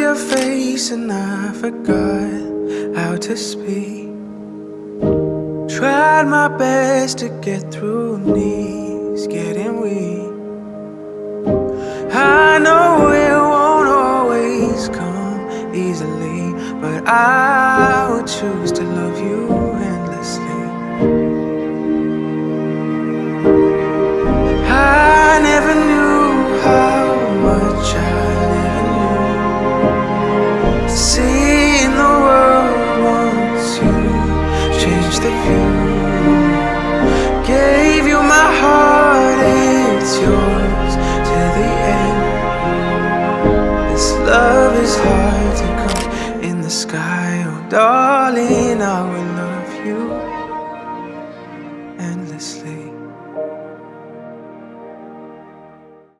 your face and I forgot how to speak. Tried my best to get through, knees getting weak. I know it won't always come easily, but I would choose to love you endlessly. I never knew how much I never knew. Seeing the world once you changed the view. Gave you my heart, it's yours to the end. This love is hard to come in the sky. Oh darling, I will love you